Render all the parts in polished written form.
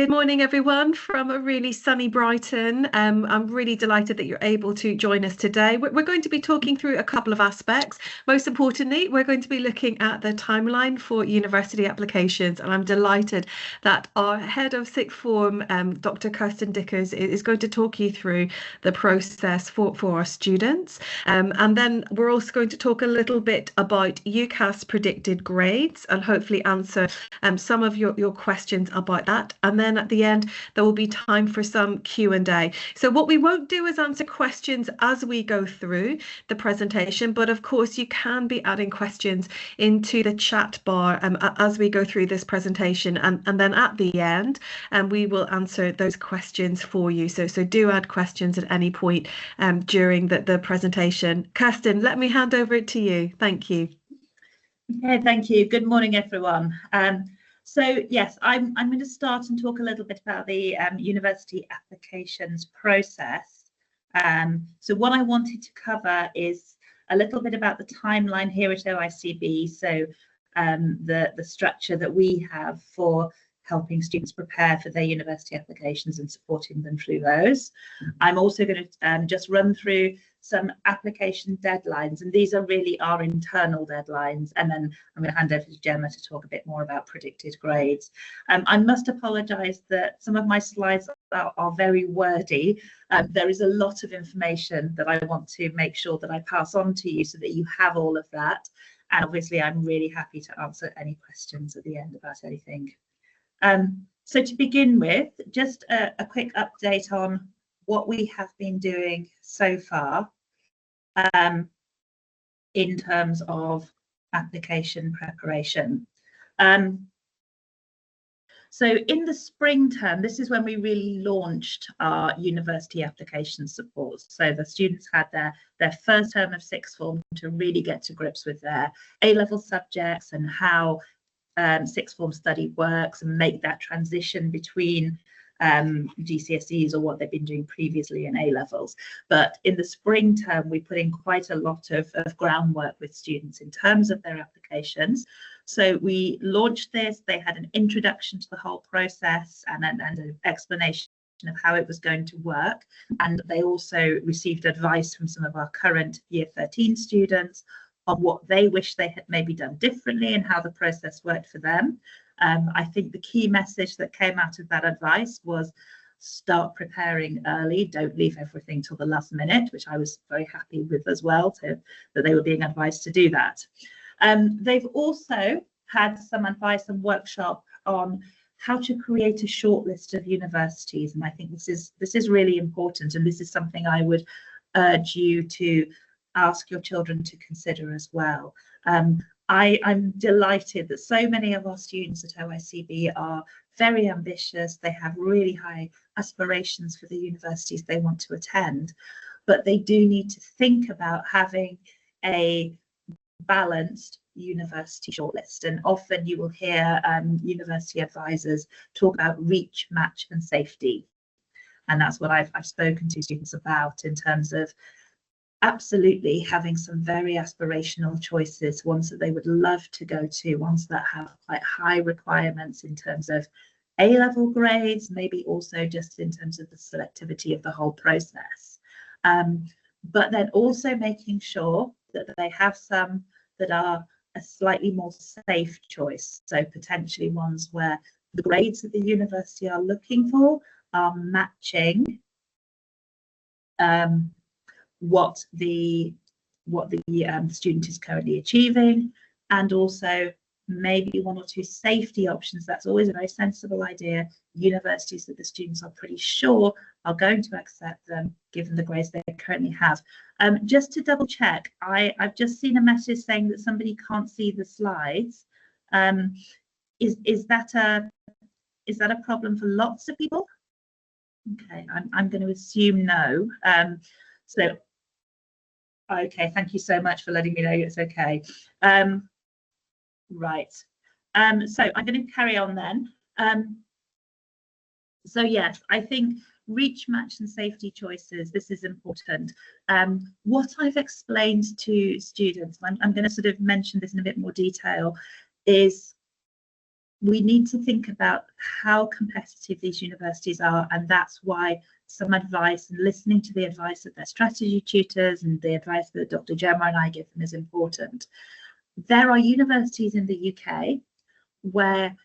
Good morning, everyone, from a really sunny Brighton. I'm really delighted that you're able to join us today. We're going to be talking through a couple of aspects. Most importantly, we're going to be looking at the timeline for university applications, and I'm delighted that our head of sixth form, Dr. Kirsten Dickers, is going to talk you through the process for our students. And then we're also going to talk a little bit about UCAS predicted grades and hopefully answer some of your questions about that. And then at the end, there will be time for some Q&A. So what we won't do is answer questions as we go through the presentation, but of course you can be adding questions into the chat bar as we go through this presentation. And then at the end, we will answer those questions for you. So do add questions at any point during the presentation. Kirsten, let me hand over to you. Thank you. Okay, thank you. Good morning, everyone. So yes, I'm going to start and talk a little bit about the university applications process. So what I wanted to cover is a little bit about the timeline here at OICB. So the structure that we have for helping students prepare for their university applications and supporting them through those. I'm also going to just run through some application deadlines, and these are really our internal deadlines, and then I'm going to hand over to Gemma to talk a bit more about predicted grades. I must apologise that some of my slides are very wordy. There is a lot of information that I want to make sure that I pass on to you so that you have all of that, and obviously I'm really happy to answer any questions at the end about anything. So to begin with, just a quick update on what we have been doing so far in terms of application preparation. So in the spring term, this is when we really launched our university application support. So the students had their first term of sixth form to really get to grips with their A-level subjects and how sixth form study works and make that transition between GCSEs or what they've been doing previously in A-levels. But in the spring term, we put in quite a lot of groundwork with students in terms of their applications. So we launched this, they had an introduction to the whole process and an explanation of how it was going to work. And they also received advice from some of our current Year 13 students on what they wish they had maybe done differently and how the process worked for them. I think the key message that came out of that advice was start preparing early, don't leave everything till the last minute, which I was very happy with as well, that they were being advised to do that. They've also had some advice and workshop on how to create a shortlist of universities, and I think this is really important, and this is something I would urge you to ask your children to consider as well. I'm delighted that so many of our students at OICB are very ambitious. They have really high aspirations for the universities they want to attend, but they do need to think about having a balanced university shortlist. And often you will hear university advisors talk about reach, match and safety. And that's what I've spoken to students about in terms of absolutely having some very aspirational choices, ones that they would love to go to, ones that have quite high requirements in terms of A-level grades, maybe also just in terms of the selectivity of the whole process. But then also making sure that they have some that are a slightly more safe choice. So potentially ones where the grades that the university are looking for are matching what the student is currently achieving, and also maybe one or two safety options. That's always a very sensible idea. Universities that the students are pretty sure are going to accept them given the grades they currently have. Just to double check, I've just seen a message saying that somebody can't see the slides. Is that a problem for lots of people? Okay, I'm going to assume no. So okay, thank you so much for letting me know it's okay. Right, so I'm going to carry on then. So yes, I think reach, match and safety choices, this is important. What I've explained to students, I'm going to sort of mention this in a bit more detail, is we need to think about how competitive these universities are, and that's why some advice and listening to the advice of their strategy tutors and the advice that Dr. Gemma and I give them is important. There are universities in the UK where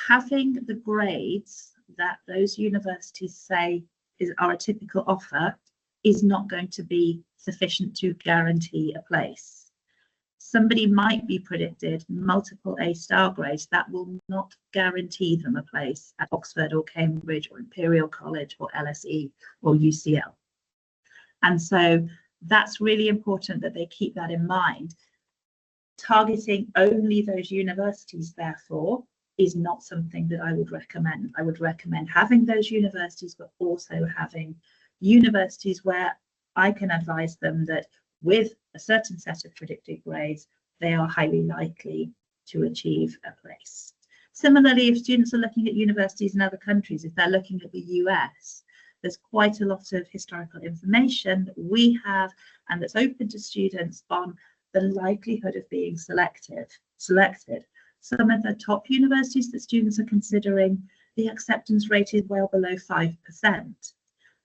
having the grades that those universities say are a typical offer is not going to be sufficient to guarantee a place. Somebody might be predicted multiple A-star grades. That will not guarantee them a place at Oxford or Cambridge or Imperial College or LSE or UCL. And so that's really important that they keep that in mind. Targeting only those universities, therefore, is not something that I would recommend. I would recommend having those universities, but also having universities where I can advise them that with a certain set of predicted grades, they are highly likely to achieve a place. Similarly, if students are looking at universities in other countries, if they're looking at the US, there's quite a lot of historical information that we have and that's open to students on the likelihood of being selected. Some of the top universities that students are considering, the acceptance rate is well below 5%.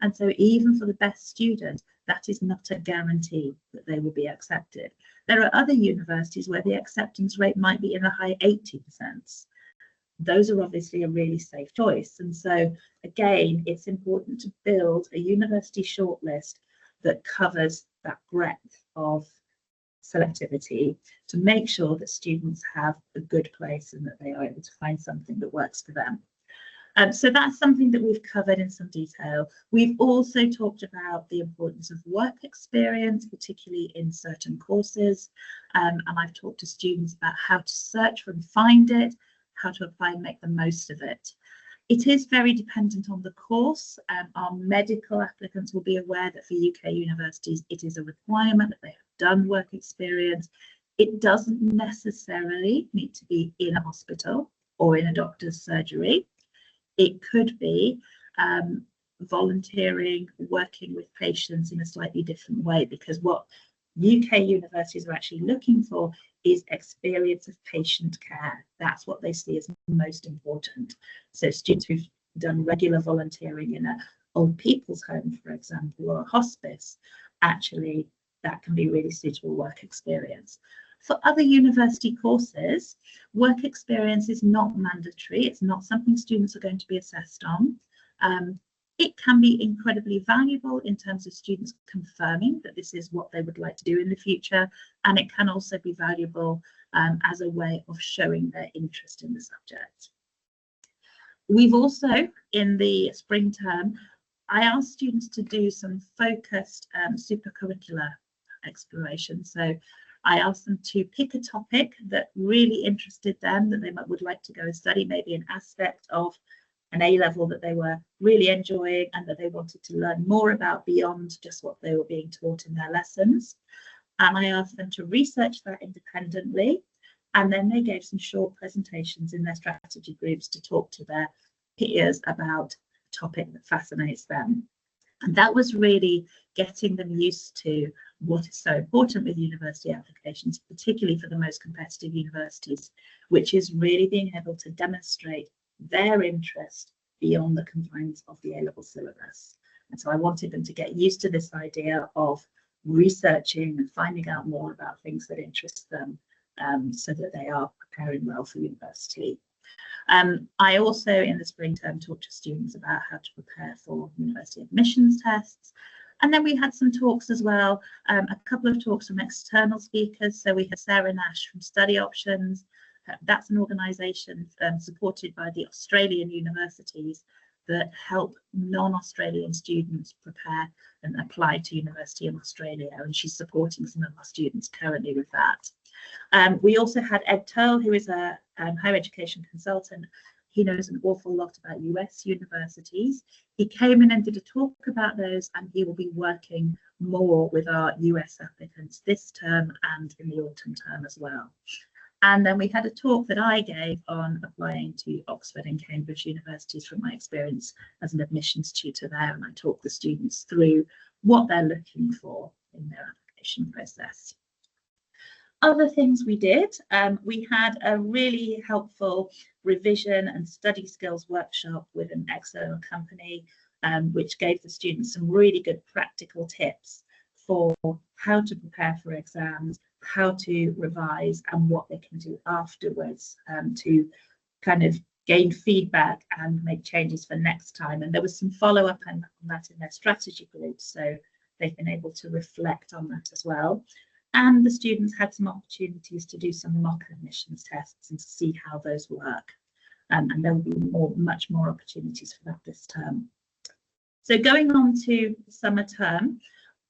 And so even for the best student, that is not a guarantee that they will be accepted. There are other universities where the acceptance rate might be in the high 80%. Those are obviously a really safe choice. And so again, it's important to build a university shortlist that covers that breadth of selectivity to make sure that students have a good place and that they are able to find something that works for them. So that's something that we've covered in some detail. We've also talked about the importance of work experience, particularly in certain courses. And I've talked to students about how to search for and find it, how to apply and make the most of it. It is very dependent on the course. Our medical applicants will be aware that for UK universities, it is a requirement that they have done work experience. It doesn't necessarily need to be in a hospital or in a doctor's surgery. It could be volunteering, working with patients in a slightly different way, because what UK universities are actually looking for is experience of patient care. That's what they see as most important. So students who've done regular volunteering in an old people's home, for example, or a hospice, actually that can be really suitable work experience. For other university courses, work experience is not mandatory. It's not something students are going to be assessed on. It can be incredibly valuable in terms of students confirming that this is what they would like to do in the future. And it can also be valuable as a way of showing their interest in the subject. We've also, in the spring term, I asked students to do some focused supercurricular exploration. So I asked them to pick a topic that really interested them, that they would like to go and study, maybe an aspect of an A-level that they were really enjoying and that they wanted to learn more about beyond just what they were being taught in their lessons. And I asked them to research that independently, and then they gave some short presentations in their strategy groups to talk to their peers about a topic that fascinates them. And that was really getting them used to what is so important with university applications, particularly for the most competitive universities, which is really being able to demonstrate their interest beyond the confines of the A-level syllabus. And so I wanted them to get used to this idea of researching and finding out more about things that interest them, so that they are preparing well for university. I also, in the spring term, talked to students about how to prepare for university admissions tests. And then we had some talks as well, a couple of talks from external speakers. So we had Sarah Nash from Study Options. That's an organisation supported by the Australian universities that help non-Australian students prepare and apply to university in Australia. And she's supporting some of our students currently with that. We also had Ed Turl, who is a higher education consultant. He knows an awful lot about US universities. He came in and did a talk about those, and he will be working more with our US applicants this term and in the autumn term as well. And then we had a talk that I gave on applying to Oxford and Cambridge universities from my experience as an admissions tutor there. And I talked the students through what they're looking for in their application process. Other things we did, we had a really helpful revision and study skills workshop with an external company, which gave the students some really good practical tips for how to prepare for exams, how to revise, and what they can do afterwards to kind of gain feedback and make changes for next time. And there was some follow-up on that in their strategy groups, so they've been able to reflect on that as well. And the students had some opportunities to do some mock admissions tests and to see how those work. And there will be much more opportunities for that this term. So going on to the summer term,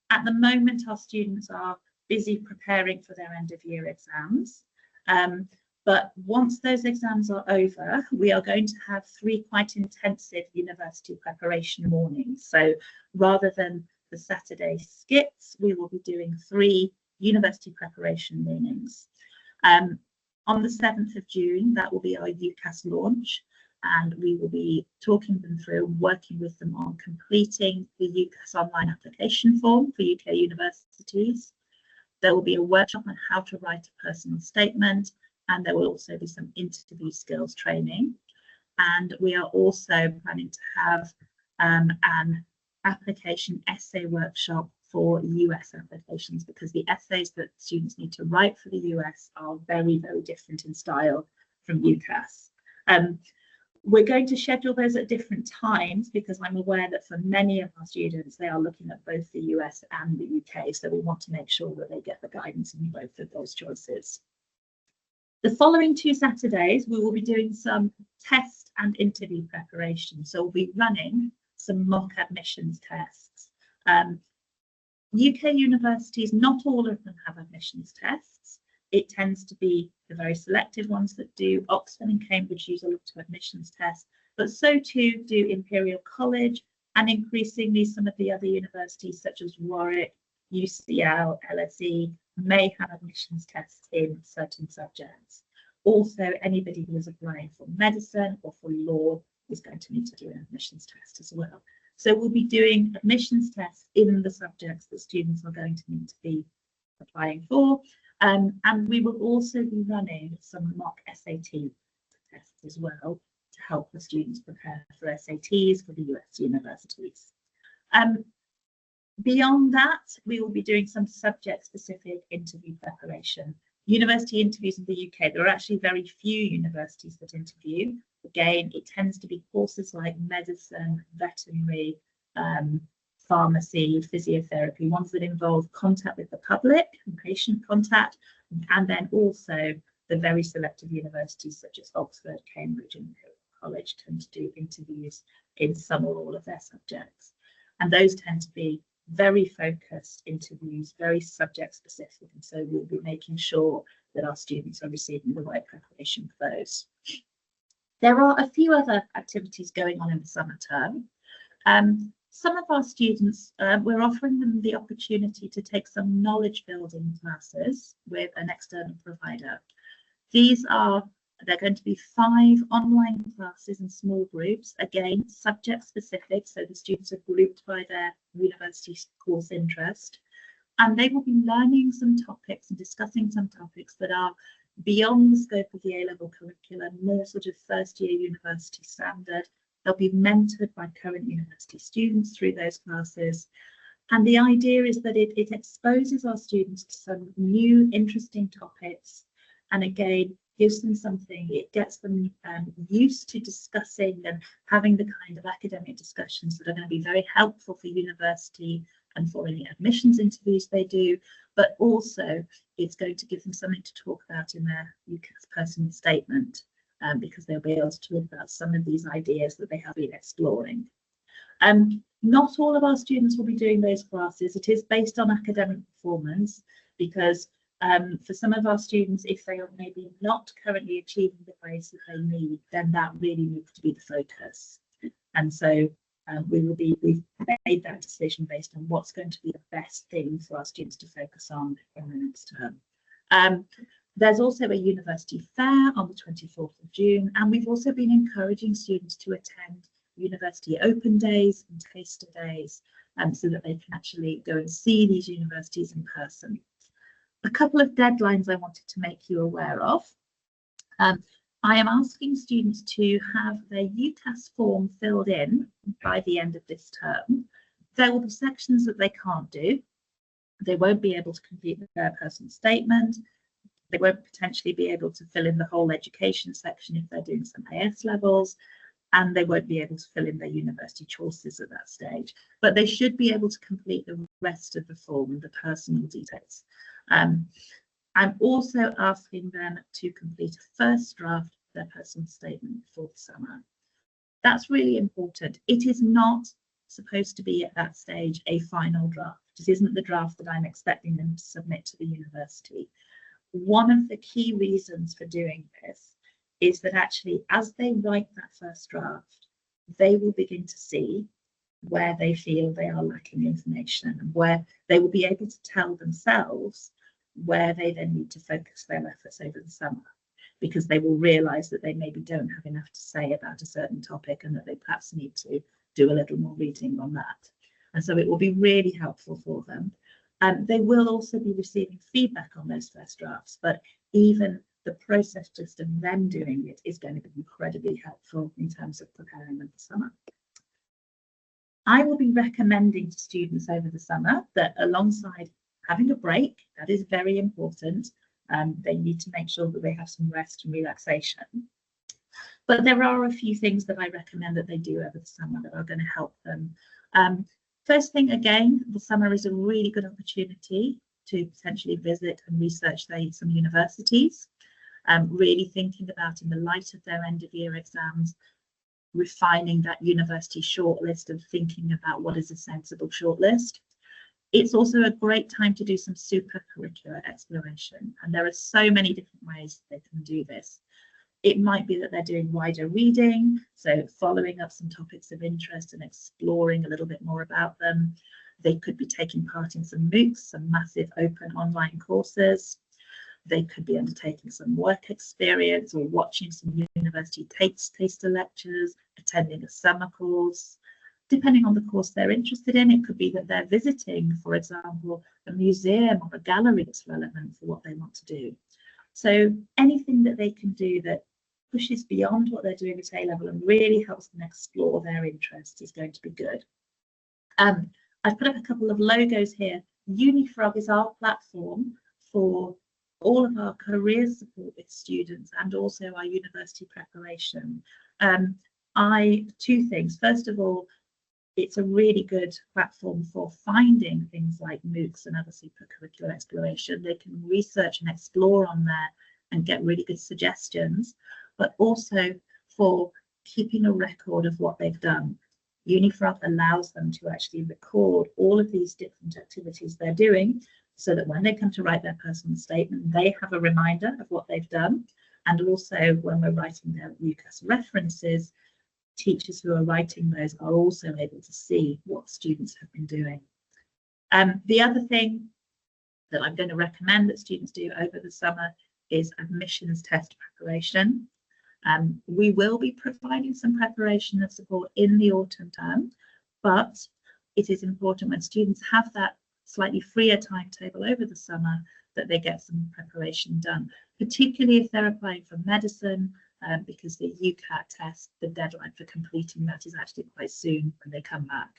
at the moment our students are busy preparing for their end of year exams. But once those exams are over, we are going to have 3 quite intensive university preparation mornings. So rather than the Saturday skits, we will be doing 3 university preparation mornings. On the 7th of June, that will be our UCAS launch, and we will be talking them through, working with them on completing the UCAS online application form for UK universities. There will be a workshop on how to write a personal statement, and there will also be some interview skills training. And we are also planning to have an application essay workshop for US applications, because the essays that students need to write for the US are very, very different in style from UCAS. We're going to schedule those at different times because I'm aware that for many of our students, they are looking at both the US and the UK. So we want to make sure that they get the guidance in both of those choices. The following 2 Saturdays, we will be doing some test and interview preparation. So we'll be running some mock admissions tests. UK universities, not all of them have admissions tests. It tends to be the very selective ones that do. Oxford and Cambridge use a lot of admissions tests, but so too do Imperial College, and increasingly some of the other universities such as Warwick, UCL, LSE may have admissions tests in certain subjects. Also, anybody who is applying for medicine or for law is going to need to do an admissions test as well. So we'll be doing admissions tests in the subjects that students are going to need to be applying for. And we will also be running some mock SAT tests as well to help the students prepare for SATs for the US universities. Beyond that, we will be doing some subject-specific interview preparation. University interviews in the UK, there are actually very few universities that interview. Again, it tends to be courses like medicine, veterinary, pharmacy, physiotherapy, ones that involve contact with the public and patient contact, and then also the very selective universities such as Oxford, Cambridge and Imperial College tend to do interviews in some or all of their subjects. And those tend to be very focused interviews, very subject specific, and so we'll be making sure that our students are receiving the right preparation for those. There are a few other activities going on in the summer term. Some of our students, we're offering them the opportunity to take some knowledge building classes with an external provider. They're going to be 5 online classes in small groups, again, subject specific, so the students are grouped by their university course interest, and they will be learning some topics and discussing some topics that are beyond the scope of the A-level curriculum, more sort of first year university standard. They'll be mentored by current university students through those classes. And the idea is that it exposes our students to some new interesting topics, and again, gives them something, it gets them used to discussing and having the kind of academic discussions that are going to be very helpful for university and for any admissions interviews they do, but also it's going to give them something to talk about in their UCAS personal statement, because they'll be able to talk about some of these ideas that they have been exploring. Not all of our students will be doing those classes. It is based on academic performance, because for some of our students, if they are maybe not currently achieving the grades that they need, then that really needs to be the focus. And so we've made that decision based on what's going to be the best thing for our students to focus on in the next term. There's also a university fair on the 24th of June, and we've also been encouraging students to attend university open days and taster days, so that they can actually go and see these universities in person. A couple of deadlines I wanted to make you aware of. I am asking students to have their UCAS form filled in by the end of this term. There will be sections that they can't do. They won't be able to complete their personal statement. They won't potentially be able to fill in the whole education section if they're doing some AS levels, and they won't be able to fill in their university choices at that stage. But they should be able to complete the rest of the form, the personal details. I'm also asking them to complete a first draft of their personal statement before the summer. That's really important. It is not supposed to be at that stage a final draft. This isn't the draft that I'm expecting them to submit to the university. One of the key reasons for doing this is that actually, as they write that first draft, they will begin to see where they feel they are lacking information and where they will be able to tell themselves where they then need to focus their efforts over the summer, because they will realise that they maybe don't have enough to say about a certain topic and that they perhaps need to do a little more reading on that. And so it will be really helpful for them. They will also be receiving feedback on those first drafts, but even the process just of them doing it is going to be incredibly helpful in terms of preparing them for summer. I will be recommending to students over the summer that alongside having a break, that is very important, they need to make sure that they have some rest and relaxation. But there are a few things that I recommend that they do over the summer that are going to help them. First thing, again, the summer is a really good opportunity to potentially visit and research some universities, really thinking about, in the light of their end of year exams, refining that university shortlist and thinking about what is a sensible shortlist. It's also a great time to do some super curricular exploration, and there are so many different ways they can do this. It might be that they're doing wider reading, so following up some topics of interest and exploring a little bit more about them. They could be taking part in some MOOCs, some massive open online courses. They could be undertaking some work experience or watching some university taster lectures, attending a summer course. Depending on the course they're interested in, it could be that they're visiting, for example, a museum or a gallery that's relevant for what they want to do. So anything that they can do that pushes beyond what they're doing at A-level and really helps them explore their interests is going to be good. I've put up a couple of logos here. UniFrog is our platform for all of our career support with students and also our university preparation. Two things. First of all, it's a really good platform for finding things like MOOCs and other super curricular exploration. They can research and explore on there and get really good suggestions, but also for keeping a record of what they've done. UniFrog allows them to actually record all of these different activities they're doing, so that when they come to write their personal statement, they have a reminder of what they've done. And also when we're writing their UCAS references, teachers who are writing those are also able to see what students have been doing. The other thing that I'm going to recommend that students do over the summer is admissions test preparation. We will be providing some preparation and support in the autumn term, but it is important when students have that slightly freer timetable over the summer that they get some preparation done, particularly if they're applying for medicine, because the UCAT test, the deadline for completing that is actually quite soon when they come back.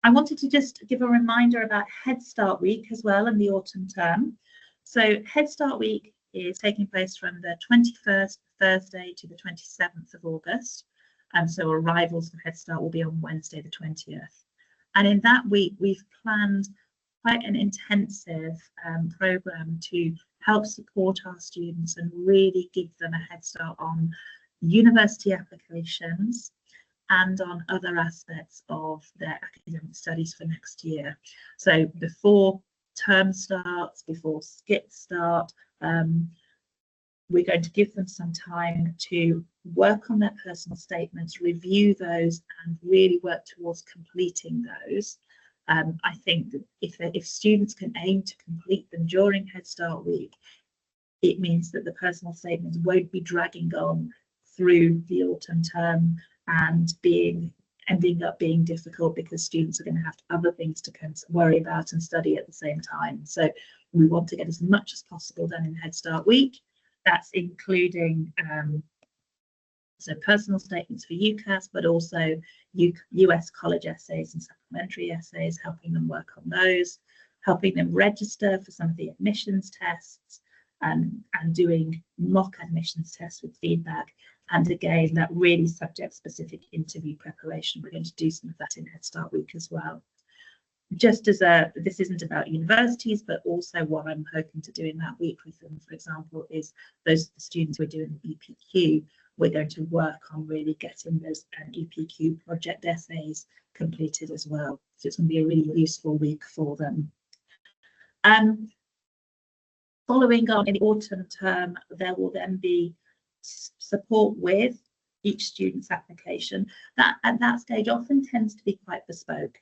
I wanted to just give a reminder about Head Start Week as well in the autumn term. So Head Start Week is taking place from the 21st Thursday to the 27th of August. So arrivals for Head Start will be on Wednesday the 20th. And in that week, we've planned quite an intensive programme to help support our students and really give them a head start on university applications and on other aspects of their academic studies for next year. So before term starts, before skits start, we're going to give them some time to work on their personal statements, review those, and really work towards completing those. I think that if students can aim to complete them during Head Start Week, it means that the personal statements won't be dragging on through the autumn term and ending up being difficult because students are going to have other things to worry about and study at the same time. So We want to get as much as possible done in Head Start Week. That's including so personal statements for UCAS, but also US college essays and supplementary essays, helping them work on those, helping them register for some of the admissions tests, and doing mock admissions tests with feedback. And again, that really subject-specific interview preparation. We're going to do some of that in Head Start Week as well. Just as this isn't about universities, but also what I'm hoping to do in that week with them, for example, is those students who are doing the EPQ, we're going to work on really getting those EPQ project essays completed as well. So it's going to be a really useful week for them. Following on in the autumn term, there will then be support with each student's application. That at that stage often tends to be quite bespoke,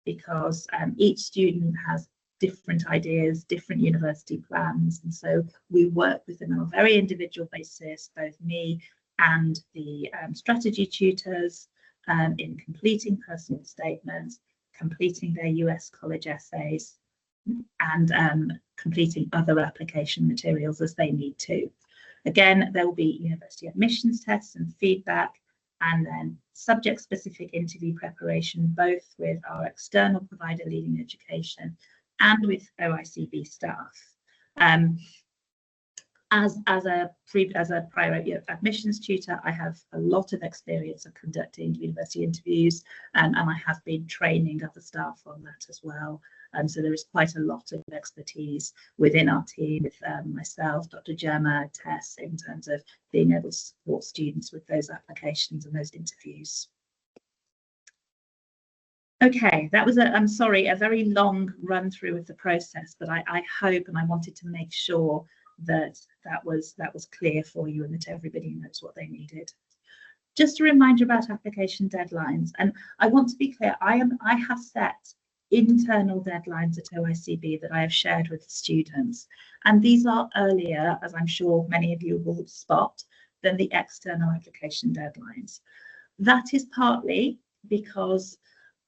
because each student has different ideas, different university plans, and so we work with them on a very individual basis, both me and the strategy tutors, in completing personal statements, completing their US college essays, and completing other application materials as they need to. Again, there will be university admissions tests and feedback, and then subject-specific interview preparation, both with our external provider Leading Education and with OICB staff. As a prior admissions tutor, I have a lot of experience of conducting university interviews, and I have been training other staff on that as well. So there is quite a lot of expertise within our team, with myself, Dr. Gemma, Tess, in terms of being able to support students with those applications and those interviews. Okay, that was I'm sorry, a very long run through of the process, but I hope, and I wanted to make sure that that was clear for you and that everybody knows what they needed. Just a reminder about application deadlines, and I want to be clear, I have set internal deadlines at OICB that I have shared with the students, and these are earlier, as I'm sure many of you will spot, than the external application deadlines. That is partly because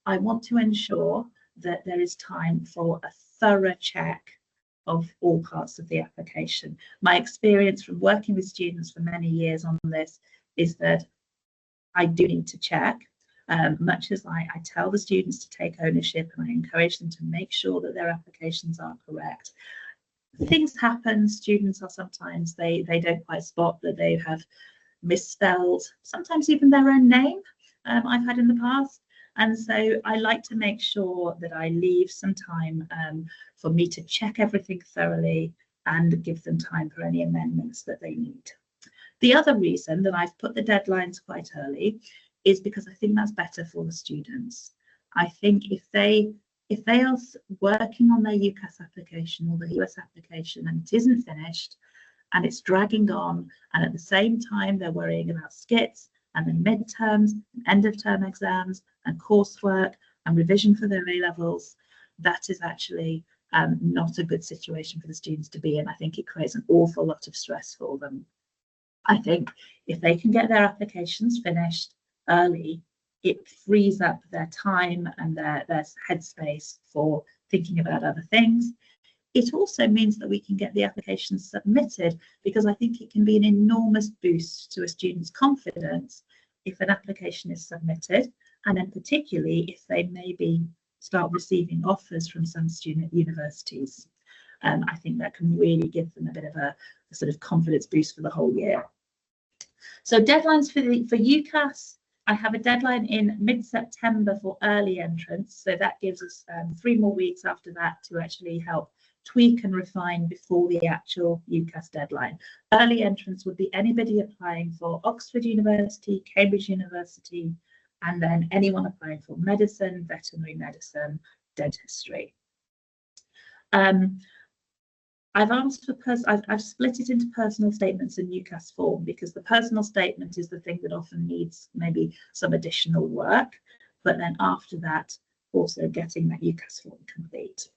I want to ensure that there is time for a thorough check of all parts of the application. My experience from working with students for many years on this is that I do need to check. Much as I tell the students to take ownership and I encourage them to make sure that their applications are correct, things happen. Students are sometimes, they don't quite spot that they have misspelled, sometimes even their own name, I've had in the past. And so I like to make sure that I leave some time for me to check everything thoroughly and give them time for any amendments that they need. The other reason that I've put the deadlines quite early is because I think that's better for the students. I think if they are working on their UCAS application or the US application and it isn't finished and it's dragging on, and at the same time they're worrying about skits and then midterms, end of term exams and coursework and revision for their A-levels, that is actually not a good situation for the students to be in. I think it creates an awful lot of stress for them. I think if they can get their applications finished early, it frees up their time and their headspace for thinking about other things. It also means that we can get the applications submitted, because I think it can be an enormous boost to a student's confidence if an application is submitted, and then particularly if they maybe start receiving offers from some student universities. I think that can really give them a bit of a sort of confidence boost for the whole year. So deadlines for UCAS, I have a deadline in mid-September for early entrance. So that gives us 3 more weeks after that to actually help tweak and refine before the actual UCAS deadline. Early entrance would be anybody applying for Oxford University, Cambridge University, and then anyone applying for medicine, veterinary medicine, dentistry. I've asked for I've split it into personal statements and UCAS form, because the personal statement is the thing that often needs maybe some additional work, but then after that, also getting that UCAS form complete.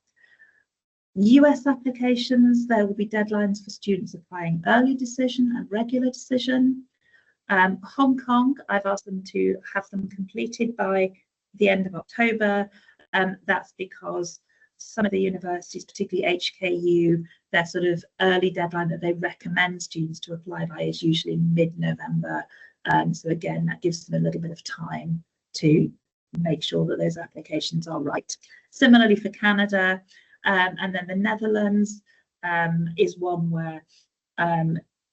US applications, there will be deadlines for students applying early decision and regular decision. Hong Kong, I've asked them to have them completed by the end of October. That's because some of the universities, particularly HKU, their sort of early deadline that they recommend students to apply by is usually mid-November. So again, that gives them a little bit of time to make sure that those applications are right. Similarly for Canada, and then the Netherlands is one where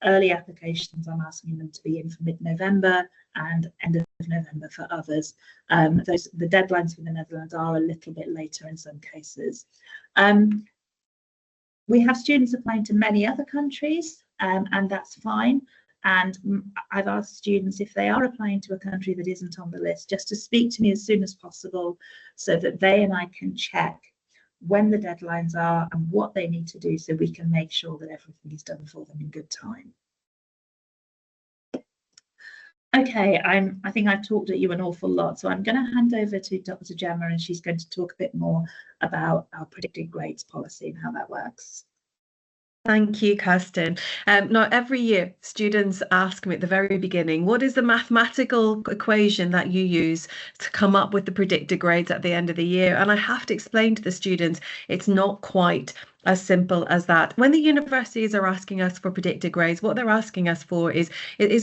early applications, I'm asking them to be in for mid-November and end of November for others. The deadlines for the Netherlands are a little bit later in some cases. We have students applying to many other countries, and that's fine. And I've asked students, if they are applying to a country that isn't on the list, just to speak to me as soon as possible so that they and I can check when the deadlines are and what they need to do so we can make sure that everything is done for them in good time. Okay, I think I've talked at you an awful lot, so I'm going to hand over to Dr. Gemma, and she's going to talk a bit more about our predicted grades policy and how that works. Thank you, Kirsten. Now, every year, students ask me at the very beginning, what is the mathematical equation that you use to come up with the predicted grades at the end of the year? And I have to explain to the students, it's not quite as simple as that. When the universities are asking us for predicted grades, what they're asking us for is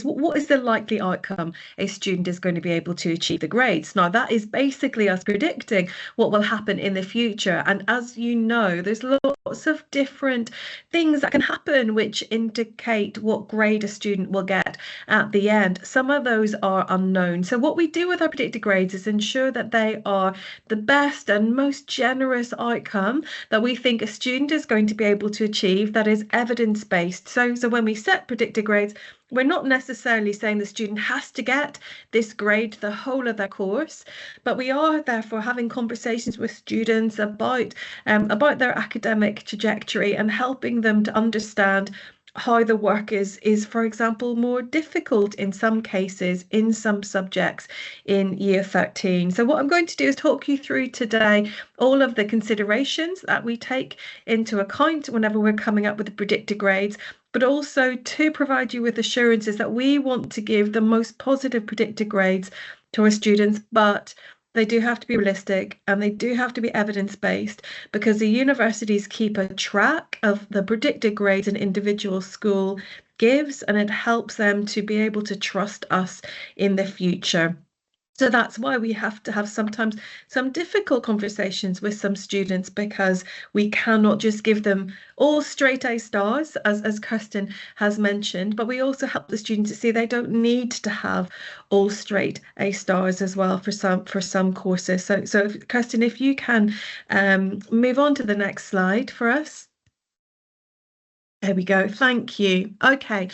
what is the likely outcome a student is going to be able to achieve the grades. Now, that is basically us predicting what will happen in the future. And as you know, there's lots of different things that can happen which indicate what grade a student will get at the end. Some of those are unknown. So what we do with our predicted grades is ensure that they are the best and most generous outcome that we think a student is going to be able to achieve, that is evidence-based. So when we set predicted grades, we're not necessarily saying the student has to get this grade the whole of their course, but we are therefore having conversations with students about their academic trajectory and helping them to understand how the work is, for example, more difficult in some cases in some subjects in year 13. So what I'm going to do is talk you through today all of the considerations that we take into account whenever we're coming up with the predicted grades, but also to provide you with assurances that we want to give the most positive predicted grades to our students, but they do have to be realistic and they do have to be evidence-based, because the universities keep a track of the predicted grades an individual school gives, and it helps them to be able to trust us in the future. So that's why we have to have sometimes some difficult conversations with some students, because we cannot just give them all straight A stars, as Kirsten has mentioned, but we also help the students to see they don't need to have all straight A stars as well for some courses. So Kirsten, if you can move on to the next slide for us. There we go. Thank you. Okay,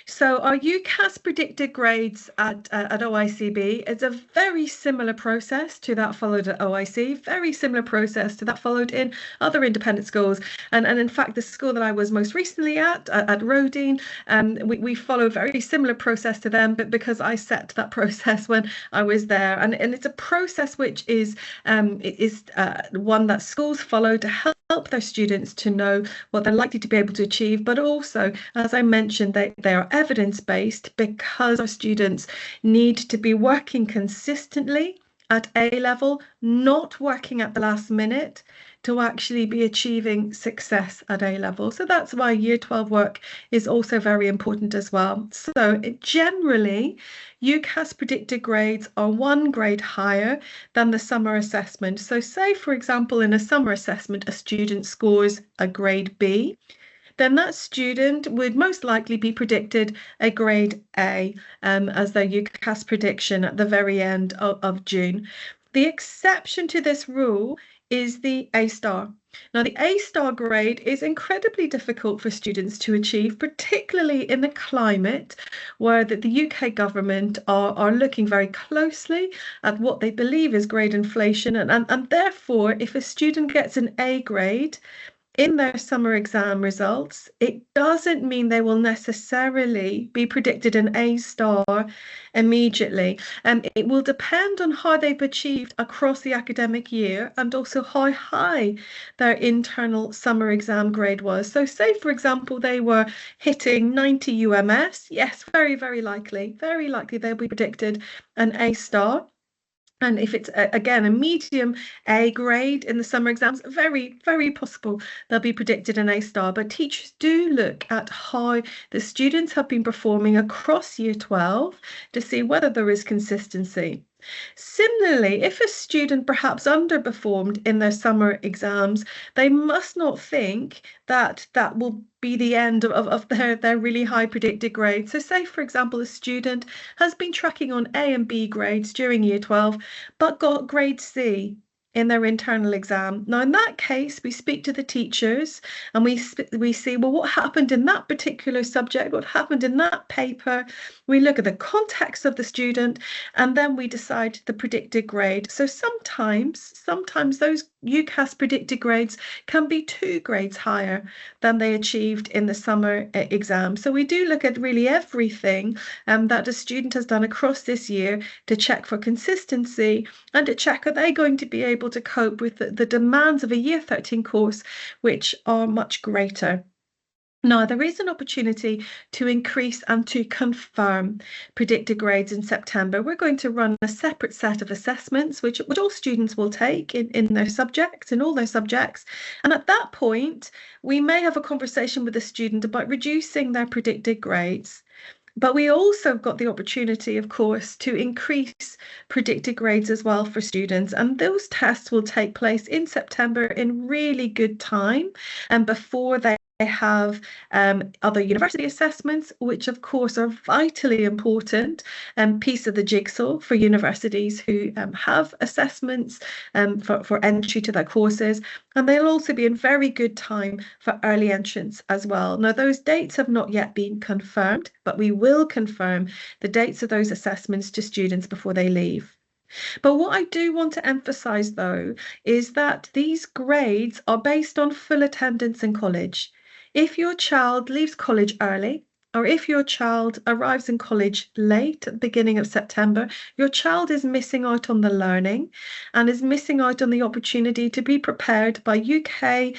so our UCAS predicted grades at OICB is a very similar process to that followed at OIC, very similar process to that followed in other independent schools. And in fact, the school that I was most recently at Roedean, we follow a very similar process to them, but because I set that process when I was there. And it's a process which is one that schools follow to help their students to know what they're likely to be able to achieve. But also, as I mentioned, they are evidence-based, because our students need to be working consistently at A level, not working at the last minute, to actually be achieving success at A level. So that's why year 12 work is also very important as well. So generally, UCAS predicted grades are 1 grade higher than the summer assessment. So say, for example, in a summer assessment, a student scores a grade B, then that student would most likely be predicted a grade A as their UCAS prediction at the very end of June. The exception to this rule is the A star. Now, the A star grade is incredibly difficult for students to achieve, particularly in the climate where the UK government are looking very closely at what they believe is grade inflation. And therefore, if a student gets an A grade in their summer exam results, it doesn't mean they will necessarily be predicted an A star immediately. It will depend on how they've achieved across the academic year and also how high their internal summer exam grade was. So say, for example, they were hitting 90 UMS, yes, very likely they'll be predicted an A star. And if it's, again, a medium A grade in the summer exams, very, very possible they'll be predicted an A star. But teachers do look at how the students have been performing across year 12 to see whether there is consistency. Similarly, if a student perhaps underperformed in their summer exams, they must not think that that will be the end of their really high predicted grade. So say, for example, a student has been tracking on A and B grades during year 12, but got grade C in their internal exam. Now, in that case, we speak to the teachers and we see, well, what happened in that particular subject? What happened in that paper? We look at the context of the student, and then we decide the predicted grade. So sometimes those UCAS predicted grades can be 2 grades higher than they achieved in the summer exam. So we do look at really everything that a student has done across this year to check for consistency and to check, are they going to be able to cope with the demands of a year 13 course, which are much greater. Now, there is an opportunity to increase and to confirm predicted grades in September. We're going to run a separate set of assessments, which all students will take in their subjects, in all their subjects. And at that point, we may have a conversation with the student about reducing their predicted grades. But we also got the opportunity, of course, to increase predicted grades as well for students. And those tests will take place in September in really good time and before they have other university assessments, which of course are vitally important piece of the jigsaw for universities who have assessments for entry to their courses. And they'll also be in very good time for early entrance as well. Now, those dates have not yet been confirmed, but we will confirm the dates of those assessments to students before they leave. But what I do want to emphasize, though, is that these grades are based on full attendance in college. If your child leaves college early, or if your child arrives in college late at the beginning of September, your child is missing out on the learning and is missing out on the opportunity to be prepared by UK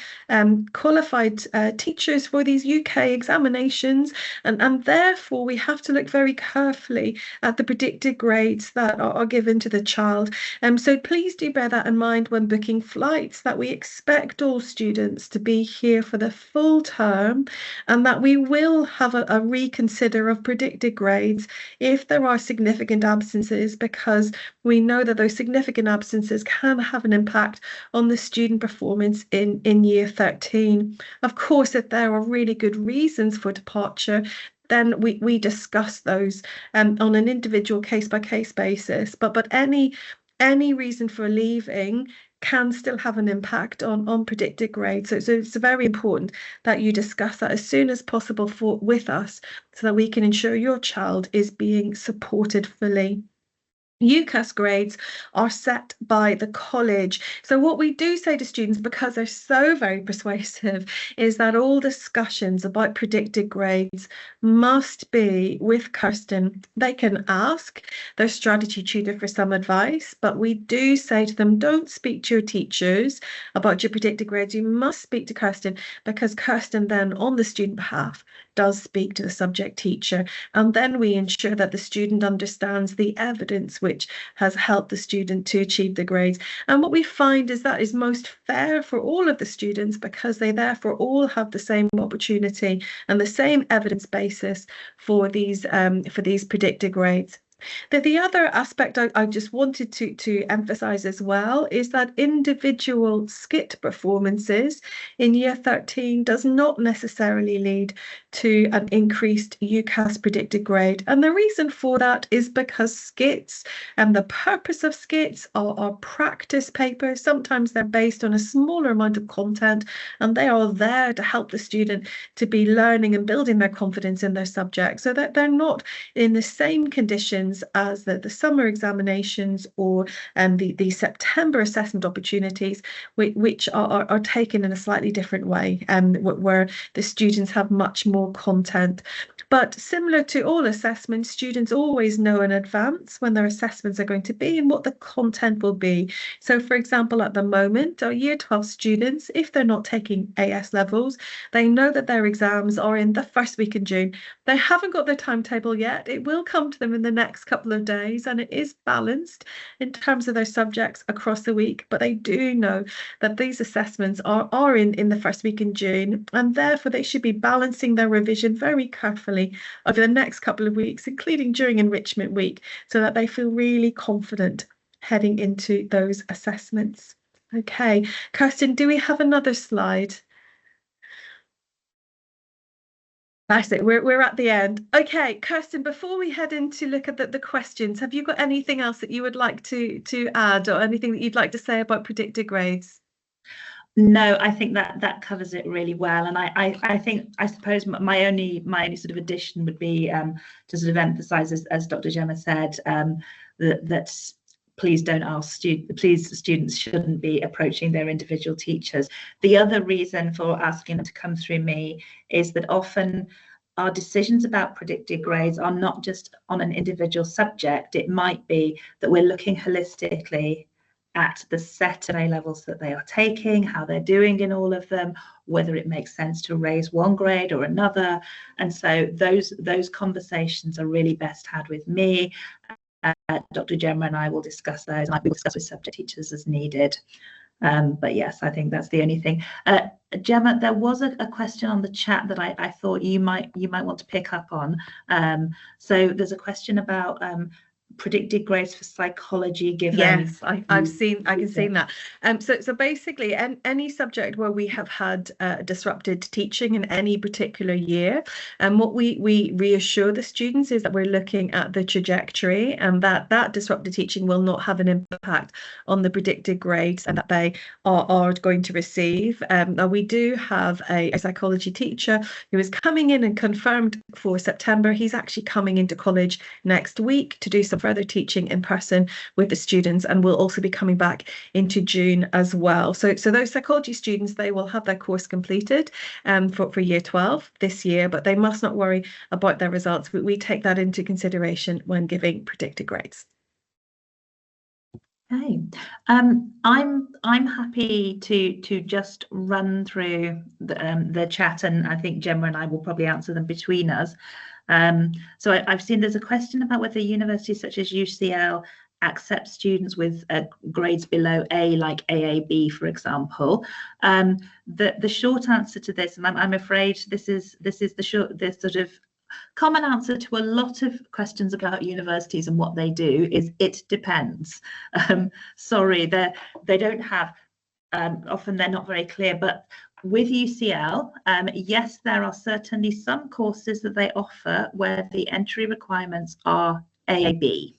qualified teachers for these UK examinations. And therefore, we have to look very carefully at the predicted grades that are given to the child. So please do bear that in mind when booking flights, that we expect all students to be here for the full term and that we will have a reconsider of predicted grades if there are significant absences, because we know that those significant absences can have an impact on the student performance in year 13. Of course, if there are really good reasons for departure, then we discuss those on an individual case-by-case basis. But any reason for leaving can still have an impact on predicted grades. So it's very important that you discuss that as soon as possible with us so that we can ensure your child is being supported fully. UCAS grades are set by the college. So what we do say to students, because they're so very persuasive, is that all discussions about predicted grades must be with Kirsten. They can ask their strategy tutor for some advice, but we do say to them, don't speak to your teachers about your predicted grades. You must speak to Kirsten, because Kirsten then on the student behalf does speak to the subject teacher, and then we ensure that the student understands the evidence which has helped the student to achieve the grades. And what we find is that is most fair for all of the students, because they therefore all have the same opportunity and the same evidence basis for these predicted grades. The other aspect I just wanted to emphasize as well is that individual skit performances in year 13 does not necessarily lead to an increased UCAS predicted grade. And the reason for that is because skits and the purpose of skits are practice papers. Sometimes they're based on a smaller amount of content, and they are there to help the student to be learning and building their confidence in their subject, so that they're not in the same conditions as the summer examinations or the September assessment opportunities, which are taken in a slightly different way, where the students have much more content. But similar to all assessments, students always know in advance when their assessments are going to be and what the content will be. So, for example, at the moment, our Year 12 students, if they're not taking AS levels, they know that their exams are in the first week in June. They haven't got their timetable yet. It will come to them in the next next couple of days, and it is balanced in terms of their subjects across the week, but they do know that these assessments are in the first week in June, and therefore they should be balancing their revision very carefully over the next couple of weeks, including during enrichment week, so that they feel really confident heading into those assessments. Okay, Kirsten, do we have another slide? That's it. We're at the end. Okay, Kirsten, before we head in to look at the questions, have you got anything else that you would like to add, or anything that you'd like to say about predicted grades? No, I think that covers it really well. And I suppose my only sort of addition would be to sort of emphasize, as Dr. Gemma said, that please don't ask students shouldn't be approaching their individual teachers. The other reason for asking them to come through me is that often our decisions about predicted grades are not just on an individual subject. It might be that we're looking holistically at the set of A levels that they are taking, how they're doing in all of them, whether it makes sense to raise one grade or another. And so those conversations are really best had with me. Dr. Gemma and I will discuss those, and I will discuss with subject teachers as needed. But yes, I think that's the only thing. Gemma, there was a question on the chat that I thought you might want to pick up on. So there's a question about predicted grades for psychology given. Yes, I can see that. So basically any subject where we have had disrupted teaching in any particular year, and what we reassure the students is that we're looking at the trajectory, and that disrupted teaching will not have an impact on the predicted grades and that they are going to receive. Now we do have a psychology teacher who is coming in and confirmed for September. He's actually coming into college next week to do some further teaching in person with the students, and will also be coming back into June as well. So those psychology students, they will have their course completed for year 12 this year, but they must not worry about their results. We take that into consideration when giving predicted grades. Okay, I'm happy to just run through the chat, and I think Gemma and I will probably answer them between us. So I've seen there's a question about whether universities such as UCL accept students with grades below A, like AAB, for example. The short answer to this, and I'm afraid this is the sort of common answer to a lot of questions about universities and what they do, is it depends. Sorry, they don't have, often they're not very clear, but with UCL, yes, there are certainly some courses that they offer where the entry requirements are AAB.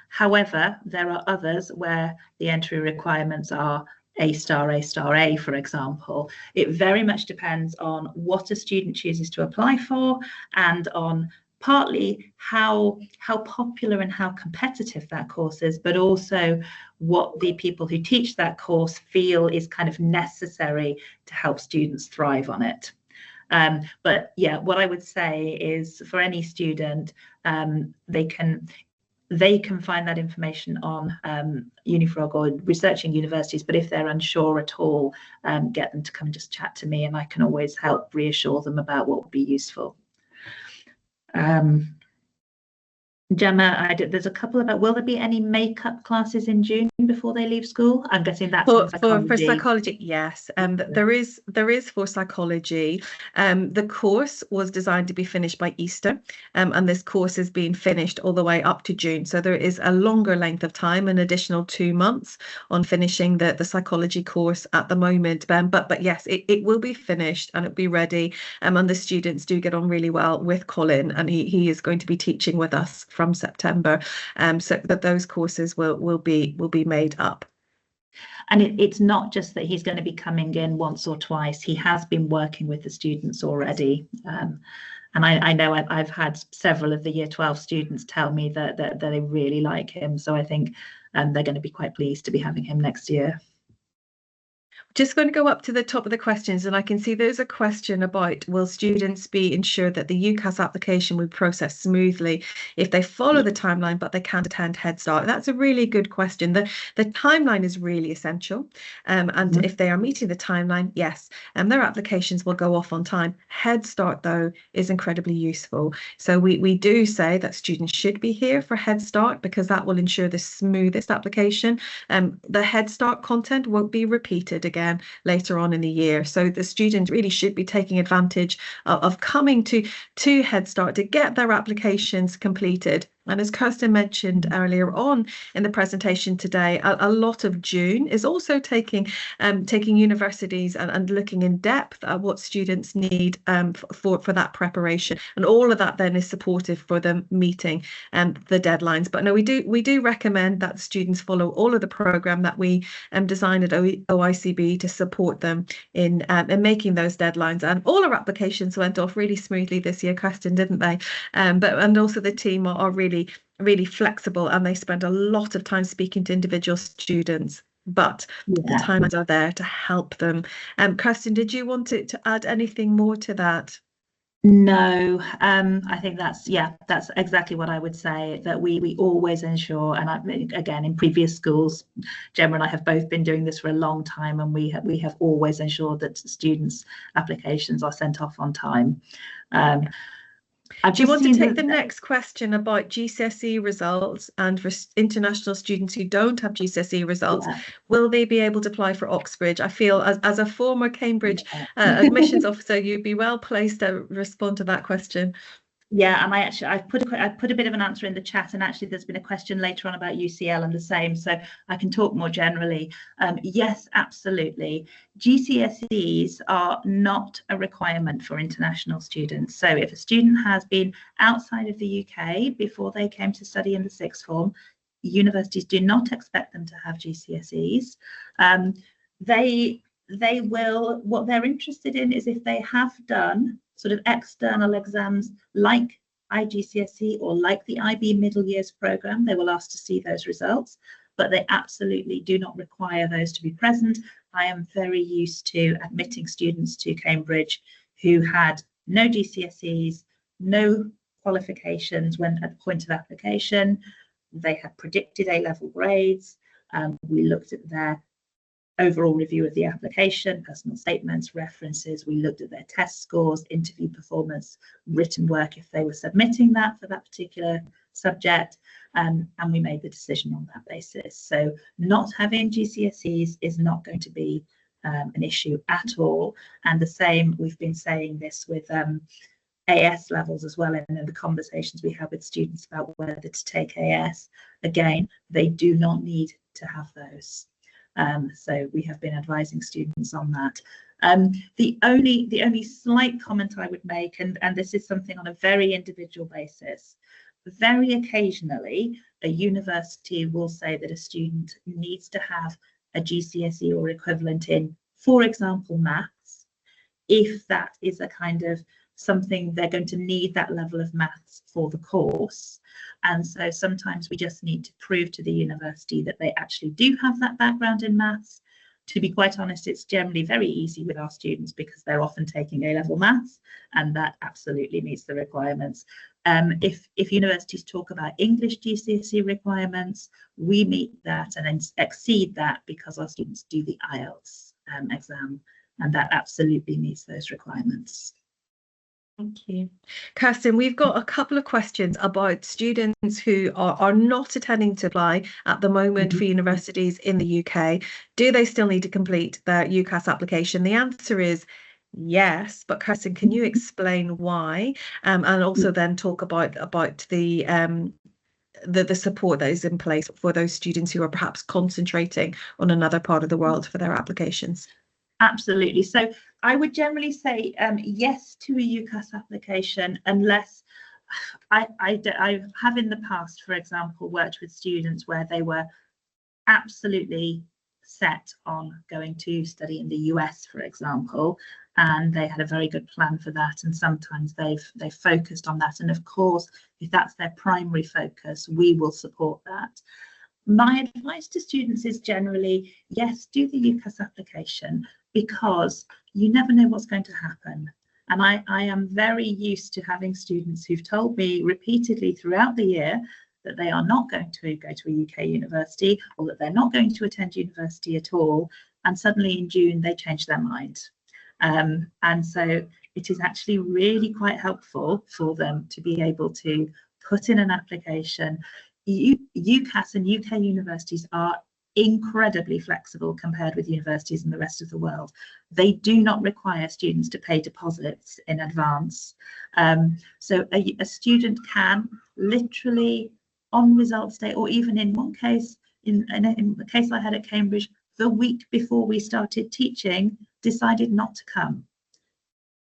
However, there are others where the entry requirements are A star, for example. It very much depends on what a student chooses to apply for, and on partly how popular and how competitive that course is, but also what the people who teach that course feel is kind of necessary to help students thrive on it. But yeah, what I would say is for any student, they can find that information on Unifrog or researching universities, but if they're unsure at all, get them to come and just chat to me, and I can always help reassure them about what would be useful. Gemma, there's a couple about, will there be any makeup classes in June before they leave school? I'm guessing that's for psychology. Yes, there is for psychology. The course was designed to be finished by Easter, and this course is being finished all the way up to June. So there is a longer length of time, an additional 2 months on finishing the psychology course at the moment. But yes, it will be finished and it'll be ready. And the students do get on really well with Colin, and he is going to be teaching with us from September, so that those courses will be made up. And it's not just that he's going to be coming in once or twice. He has been working with the students already, and I know I've had several of the year 12 students tell me that they really like him, so I think they're going to be quite pleased to be having him next year. Just going to go up to the top of the questions, and I can see there's a question about, will students be ensured that the UCAS application will process smoothly if they follow the timeline but they can't attend Head Start? That's a really good question. The timeline is really essential, and if they are meeting the timeline, yes, their applications will go off on time. Head Start, though, is incredibly useful. So we do say that students should be here for Head Start because that will ensure the smoothest application. The Head Start content won't be repeated again later on in the year. So the students really should be taking advantage of coming to Head Start to get their applications completed. And as Kirsten mentioned earlier on in the presentation today, a lot of June is also taking universities and looking in depth at what students need for that preparation. And all of that then is supportive for them meeting the deadlines. But no, we do recommend that students follow all of the programme that we designed at OICB to support them in making those deadlines. And all our applications went off really smoothly this year, Kirsten, didn't they? And also the team are really flexible, and they spend a lot of time speaking to individual students, but the timelines are there to help them. Kirsten, did you want to add anything more to that? No, I think that's exactly what I would say, that we always ensure, and again, in previous schools, Gemma and I have both been doing this for a long time, and we have always ensured that students' applications are sent off on time. Do you want to take the next question about GCSE results, and for international students who don't have GCSE results, will they be able to apply for Oxbridge? I feel as a former Cambridge admissions officer, you'd be well placed to respond to that question. Yeah, and I've put a bit of an answer in the chat, and actually there's been a question later on about UCL and the same, so I can talk more generally. Yes, absolutely. GCSEs are not a requirement for international students. So if a student has been outside of the UK before they came to study in the sixth form, universities do not expect them to have GCSEs. They will, what they're interested in is if they have done sort of external exams like IGCSE or like the IB Middle Years programme, they will ask to see those results, but they absolutely do not require those to be present. I am very used to admitting students to Cambridge who had no GCSEs, no qualifications when at the point of application. They had predicted A-level grades. We looked at their overall review of the application, personal statements, references. We looked at their test scores, interview performance, written work if they were submitting that for that particular subject, and we made the decision on that basis. So not having GCSEs is not going to be an issue at all. And the same, we've been saying this with AS levels as well, and in the conversations we have with students about whether to take AS, again, they do not need to have those. So we have been advising students on that. The only slight comment I would make, and this is something on a very individual basis, very occasionally a university will say that a student needs to have a GCSE or equivalent in, for example, maths, if that is a kind of something they're going to need that level of maths for the course. And so sometimes we just need to prove to the university that they actually do have that background in maths. To be quite honest, it's generally very easy with our students because they're often taking A-level maths, and that absolutely meets the requirements. If universities talk about English GCSE requirements, we meet that and then exceed that because our students do the IELTS exam, and that absolutely meets those requirements. Thank you. Kirsten, we've got a couple of questions about students who are not attending to apply at the moment for universities in the UK. Do they still need to complete their UCAS application? The answer is yes, but Kirsten, can you explain why? And also then talk about the support that is in place for those students who are perhaps concentrating on another part of the world for their applications? Absolutely. So I would generally say yes to a UCAS application, unless I have in the past, for example, worked with students where they were absolutely set on going to study in the US, for example, and they had a very good plan for that, and sometimes they've focused on that, and of course if that's their primary focus, we will support that. My advice to students is generally, yes, do the UCAS application, because you never know what's going to happen. And I am very used to having students who've told me repeatedly throughout the year that they are not going to go to a UK university, or that they're not going to attend university at all. And suddenly in June, they change their mind. And so it is actually really quite helpful for them to be able to put in an application. UCAS and UK universities are incredibly flexible compared with universities in the rest of the world. They do not require students to pay deposits in advance. So a student can literally on results day, or even in one case, in the case I had at Cambridge, the week before we started teaching, decided not to come.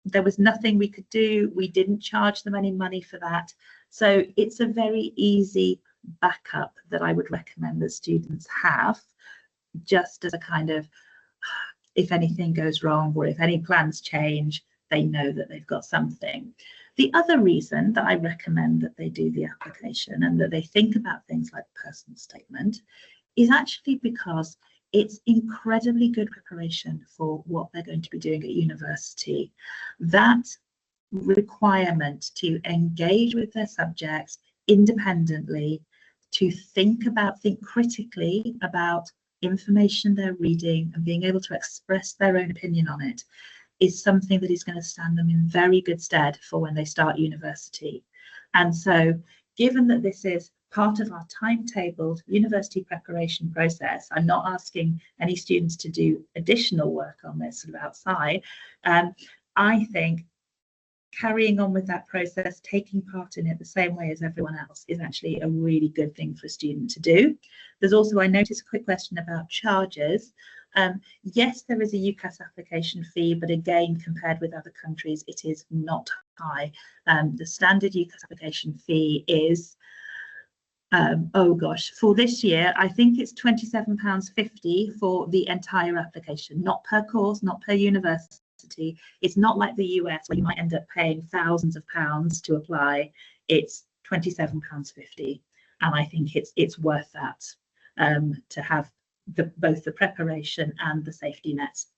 There was nothing we could do. We didn't charge them any money for that. So it's a very easy backup that I would recommend that students have, just as a kind of, if anything goes wrong or if any plans change, they know that they've got something. The other reason that I recommend that they do the application and that they think about things like personal statement is actually because it's incredibly good preparation for what they're going to be doing at university. That requirement to engage with their subjects independently, to think critically about information they're reading and being able to express their own opinion on it, is something that is going to stand them in very good stead for when they start university. And so, given that this is part of our timetabled university preparation process, I'm not asking any students to do additional work on this sort of outside. I think carrying on with that process, taking part in it the same way as everyone else, is actually a really good thing for a student to do. There's also, I noticed a quick question about charges. Yes, there is a UCAS application fee, but again, compared with other countries, it is not high. The standard UCAS application fee is, oh gosh, for this year, I think it's £27.50 for the entire application, not per course, not per university. It's not like the US where you might end up paying thousands of pounds to apply. It's £27.50, and I think it's worth that to have both the preparation and the safety nets.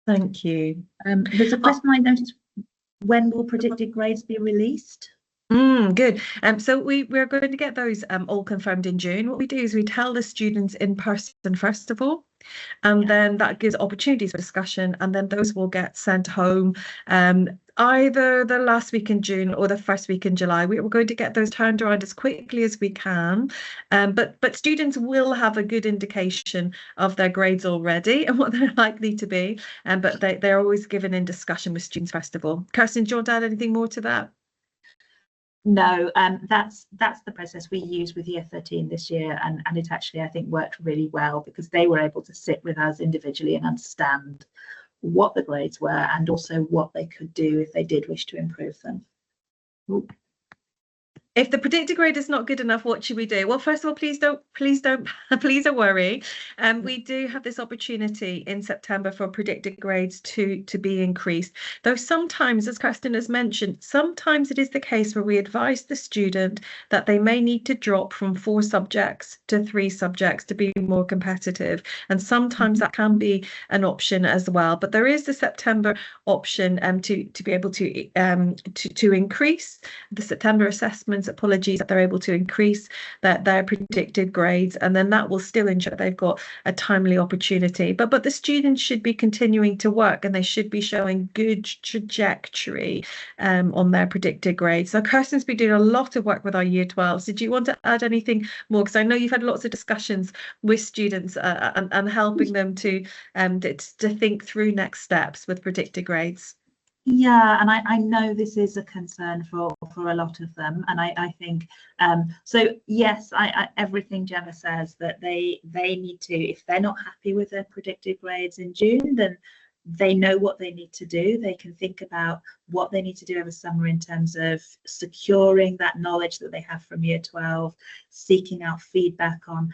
Thank you. There's a question I noticed: when will predicted grades be released? Good. So we're going to get those all confirmed in June. What we do is we tell the students in person first of all, and then that gives opportunities for discussion, and then those will get sent home either the last week in June or the first week in July. We're going to get those turned around as quickly as we can, but students will have a good indication of their grades already and what they're likely to be, but they're always given in discussion with students first of all. Kirsten, do you want to add anything more to that? No, that's the process we use with Year 13 this year, and it actually, I think, worked really well because they were able to sit with us individually and understand what the grades were and also what they could do if they did wish to improve them. Ooh. If the predicted grade is not good enough, what should we do? Well, first of all, please don't worry. We do have this opportunity in September for predicted grades to be increased. Though sometimes, as Kirsten has mentioned, sometimes it is the case where we advise the student that they may need to drop from 4 subjects to 3 subjects to be more competitive. And sometimes that can be an option as well. But there is the September option to be able to increase the September assessments. Apologies, that they're able to increase their predicted grades, and then that will still ensure they've got a timely opportunity. But the students should be continuing to work, and they should be showing good trajectory on their predicted grades. So Kirsten's been doing a lot of work with our Year 12s. Did you want to add anything more? Because I know you've had lots of discussions with students and helping them to think through next steps with predicted grades. Yeah, and I know this is a concern for a lot of them, and I think so. Yes, everything Gemma says, that they need to, if they're not happy with their predicted grades in June, then they know what they need to do. They can think about what they need to do over summer in terms of securing that knowledge that they have from Year 12, seeking out feedback on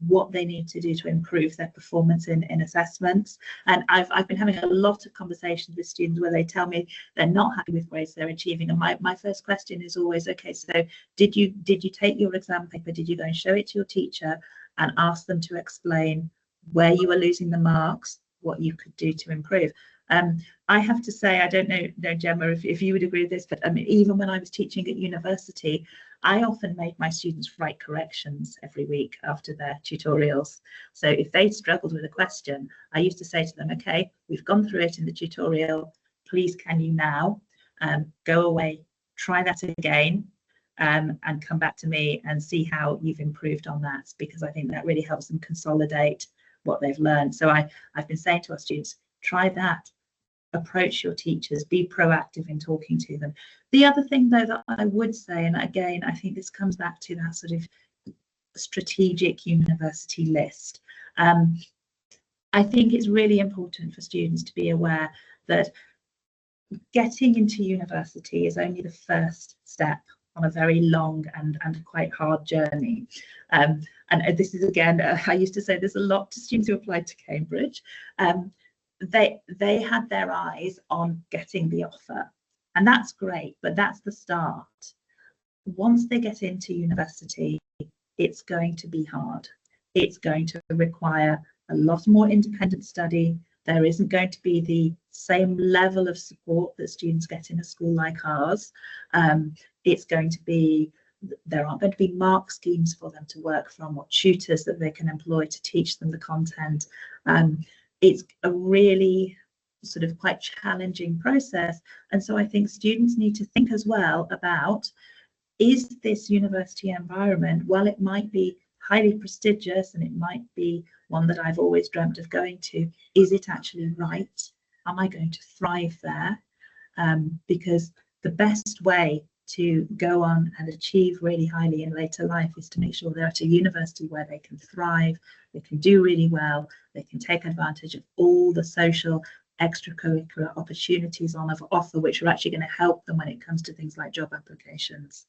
what they need to do to improve their performance in assessments. And I've been having a lot of conversations with students where they tell me they're not happy with grades they're achieving. And my first question is always, okay, so did you take your exam paper? Did you go and show it to your teacher and ask them to explain where you were losing the marks, what you could do to improve? I have to say, I don't know, Gemma, if you would agree with this, but I mean, even when I was teaching at university, I often made my students write corrections every week after their tutorials. So if they struggled with a question, I used to say to them, okay, we've gone through it in the tutorial. Please, can you now go away, try that again, and come back to me and see how you've improved on that, because I think that really helps them consolidate what they've learned. So I've been saying to our students, try that. Approach your teachers, be proactive in talking to them. The other thing, though, that I would say, and again, I think this comes back to that sort of strategic university list. I think it's really important for students to be aware that getting into university is only the first step on a very long and quite hard journey. And this is, again, I used to say there's a lot to students who applied to Cambridge. They had their eyes on getting the offer, and that's great, but that's the start. Once they get into university, it's going to be hard. It's going to require a lot more independent study. There isn't going to be the same level of support that students get in a school like ours. It's going to be, there aren't going to be mark schemes for them to work from, or tutors that they can employ to teach them the content. It's a really sort of quite challenging process. And so I think students need to think as well about, is this university environment, while it might be highly prestigious and it might be one that I've always dreamt of going to, is it actually right? Am I going to thrive there? Because the best way to go on and achieve really highly in later life is to make sure they're at a university where they can thrive, they can do really well, they can take advantage of all the social extracurricular opportunities on offer, which are actually going to help them when it comes to things like job applications.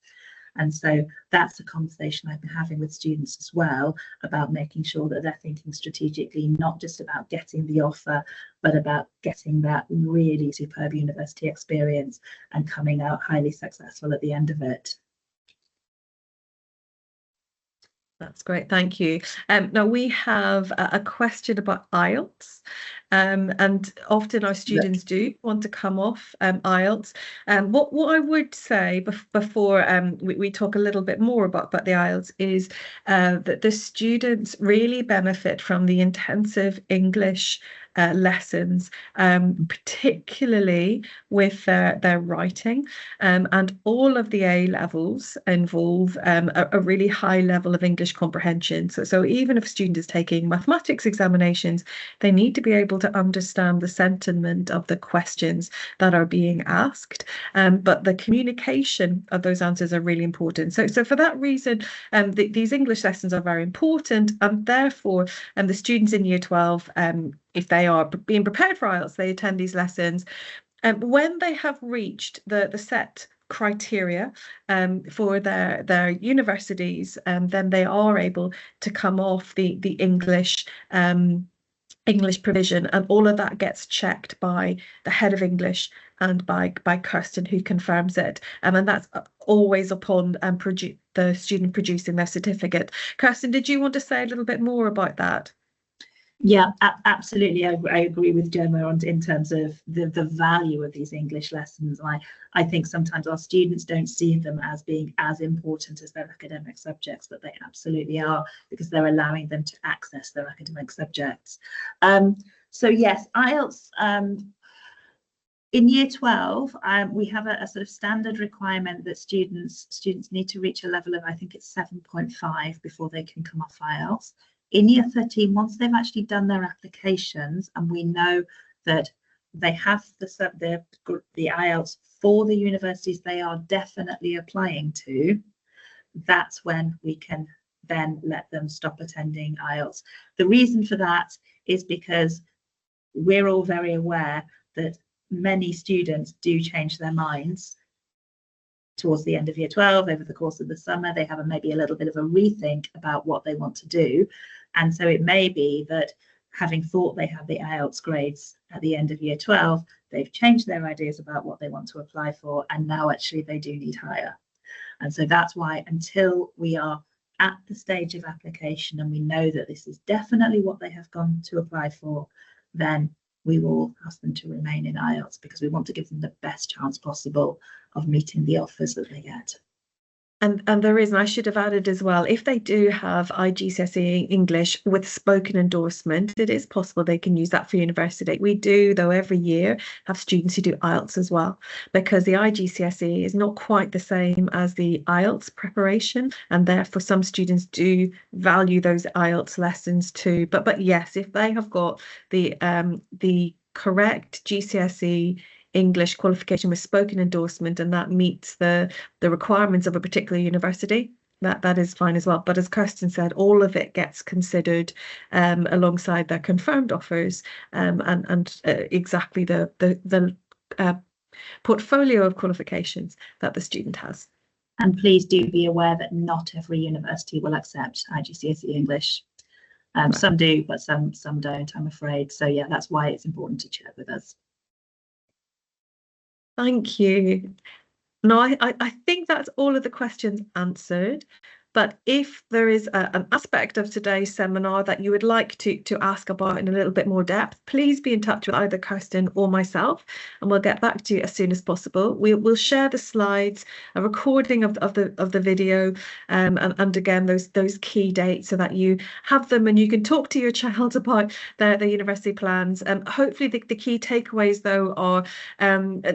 And so that's a conversation I've been having with students as well, about making sure that they're thinking strategically, not just about getting the offer, but about getting that really superb university experience and coming out highly successful at the end of it. That's great, thank you. Now we have a question about IELTS, and often our students do want to come off IELTS. What I would say before we talk a little bit more about the IELTS is that the students really benefit from the intensive English lessons, particularly with their writing, and all of the A levels involve a really high level of English comprehension. So even if a student is taking mathematics examinations, they need to be able to understand the sentiment of the questions that are being asked, but the communication of those answers are really important. So for that reason, these English lessons are very important, and therefore the students in year 12, if they are being prepared for IELTS, they attend these lessons. When they have reached the set criteria for their universities, then they are able to come off the English provision, and all of that gets checked by the head of English and by Kirsten, who confirms it, and that's always upon the student producing their certificate. Kirsten, did you want to say a little bit more about that? Yeah, absolutely. I agree with Gemma in terms of the value of these English lessons. I think sometimes our students don't see them as being as important as their academic subjects, but they absolutely are, because they're allowing them to access their academic subjects. So yes, IELTS, in year 12, we have a sort of standard requirement that students need to reach a level of, I think it's 7.5 before they can come off IELTS. In year 13, once they've actually done their applications and we know that they have the IELTS for the universities they are definitely applying to, that's when we can then let them stop attending IELTS. The reason for that is because we're all very aware that many students do change their minds towards the end of year 12, over the course of the summer, they have maybe a little bit of a rethink about what they want to do. And so it may be that having thought they had the IELTS grades at the end of year 12, they've changed their ideas about what they want to apply for, and now actually they do need higher. And so that's why, until we are at the stage of application and we know that this is definitely what they have gone to apply for, then we will ask them to remain in IELTS, because we want to give them the best chance possible of meeting the offers that they get. And there is, and I should have added as well, if they do have IGCSE English with spoken endorsement, it is possible they can use that for university. We do, though, every year have students who do IELTS as well, because the IGCSE is not quite the same as the IELTS preparation, and therefore some students do value those IELTS lessons too. But yes, if they have got the correct GCSE English qualification with spoken endorsement, and that meets the requirements of a particular university, that is fine as well. But as Kirsten said, all of it gets considered alongside their confirmed offers, and exactly the portfolio of qualifications that the student has. And please do be aware that not every university will accept IGCSE English. Right. Some do, but some don't, I'm afraid. So yeah, that's why it's important to check with us. Thank you. No, I think that's all of the questions answered. But if there is an aspect of today's seminar that you would like to ask about in a little bit more depth, please be in touch with either Kirsten or myself, and we'll get back to you as soon as possible. We'll share the slides, a recording of the video, and again those key dates, so that you have them and you can talk to your child about their university plans. Hopefully the key takeaways though are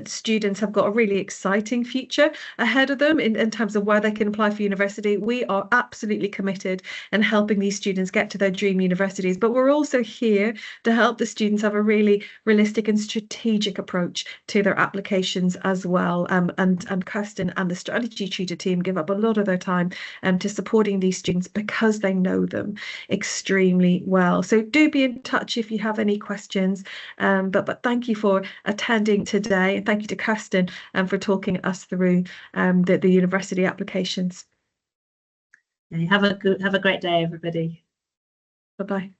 students have got a really exciting future ahead of them in terms of where they can apply for university. We are absolutely committed in helping these students get to their dream universities, but we're also here to help the students have a really realistic and strategic approach to their applications as well. And Kirsten and the Strategy Tutor team give up a lot of their time to supporting these students, because they know them extremely well. So do be in touch if you have any questions. But thank you for attending today, and thank you to Kirsten for talking us through the university applications. Have a great day, everybody. Bye-bye.